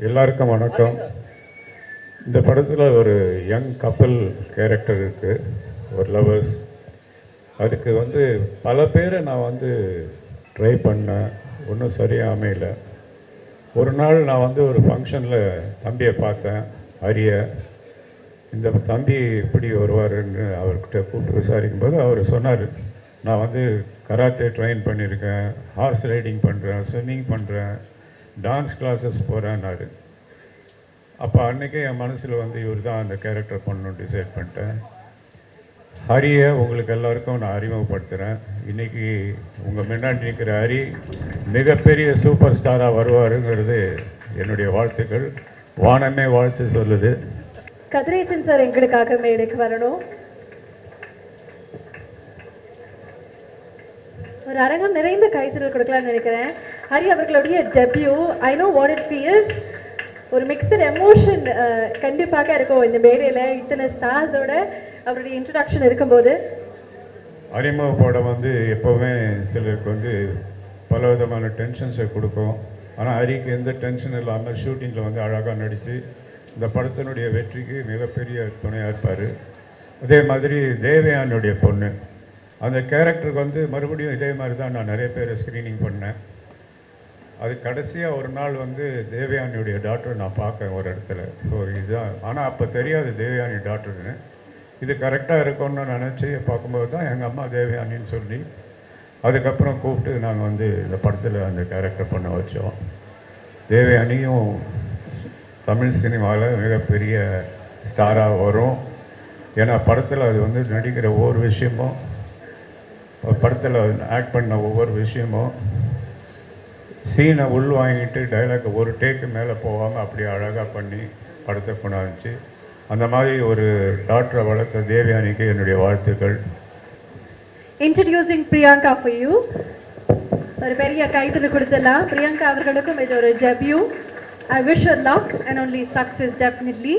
எல்லாருக்கும் வணக்கம். இந்த படத்தில் ஒரு யங் கப்பல் கேரக்டர் இருக்குது, ஒரு லவர்ஸ். அதுக்கு பல பேரை நான் ட்ரை பண்ணேன், ஒன்றும் சரியாக அமையல. ஒரு நாள் நான் ஒரு ஃபங்க்ஷனில் தம்பியை பார்த்தேன், அரிய. இந்த தம்பி எப்படி வருவாருன்னு அவர்கிட்ட கூப்பிட்டு விசாரிக்கும் போது அவர் சொன்னார், நான் கராத்தே ட்ரெயின் பண்ணியிருக்கேன், ஹார்ஸ் ரைடிங் பண்ணுறேன், ஸ்விம்மிங் பண்ணுறேன், டான்ஸ் கிளாஸஸ் போகிறேன்னாரு. அப்போ அன்றைக்கே என் மனசில் இவர் தான் அந்த கேரக்டர் பண்ணணும்னு டிசைட் பண்ணிட்டேன். ஹரியை உங்களுக்கு எல்லாருக்கும் நான் அறிமுகப்படுத்துகிறேன். இன்றைக்கி உங்கள் முன்னாடி நிற்கிற ஹரி மிகப்பெரிய சூப்பர் ஸ்டாராக வருவாருங்கிறது என்னுடைய வாழ்த்துக்கள். வானமே வாழ்த்து சொல்லுது. கதிரேசன் சார் எங்களுக்காக மேடைக்கு வரணும். ஒரு அரங்கம் நிறைந்த கைத்தறல் கொடுக்கலாம்னு நினைக்கிறேன். ஹரி அவர்களுடைய debut, I know what it feels. ஒரு மிக்சட் எமோஷன் கண்டிப்பாக இருக்கும் இந்த மேடையில் இத்தனை ஸ்டார்ஸோட அவருடைய இன்ட்ரடக்ஷன் இருக்கும்போது. அறிமுக படம் எப்போவுமே சிலருக்கு பல விதமான டென்ஷன்ஸை கொடுக்கும். ஆனால் ஹரிக்கு எந்த டென்ஷன் இல்லாமல் ஷூட்டிங்கில் அழகாக நடித்து இந்த படத்தினுடைய வெற்றிக்கு மிகப்பெரிய துணையாக இருப்பார். அதே மாதிரி தேவயானுடைய பொண்ணு, அந்த கேரக்டருக்கு மறுபடியும் இதே மாதிரி தான் நான் நிறைய பேர் ஸ்க்ரீனிங் பண்ணேன். அது கடைசியாக ஒரு நாள் தேவயானியுடைய டாக்டரை நான் பார்க்கேன் ஒரு இடத்துல. ஸோ இதுதான், ஆனால் அப்போ தெரியாது தேவயானி டாக்டர்னு. இது கரெக்டாக இருக்கும்னு நினச்சி பார்க்கும்போது தான் எங்கள் அம்மா தேவயானின்னு சொல்லி அதுக்கப்புறம் கூப்பிட்டு நாங்கள் இந்த படத்தில் அந்த கேரக்டர் பண்ண வச்சோம். தேவயானியும் தமிழ் சினிமாவில் மிகப்பெரிய ஸ்டாராக வரும். ஏன்னா படத்தில் அது நடிக்கிற ஒவ்வொரு விஷயமும், படத்தில் ஆக்ட் பண்ண ஒவ்வொரு விஷயமும், சீனை உள் வாங்கிட்டு டைலாக் ஒரு டேக்கு மேலே போகாமல் அப்படி அழகாக பண்ணி படத்தை கொண்டாந்துச்சு. அந்த மாதிரி ஒரு டாக்டரை வளர்த்த தேவயானிக்கு என்னுடைய வாழ்த்துக்கள். Introducing Priyanka for you. ஒரு பெரிய கைத்தில் கொடுத்துடலாம். பிரியங்கா அவர்களுக்கும் இது ஒரு debut. I wish you luck and only success definitely.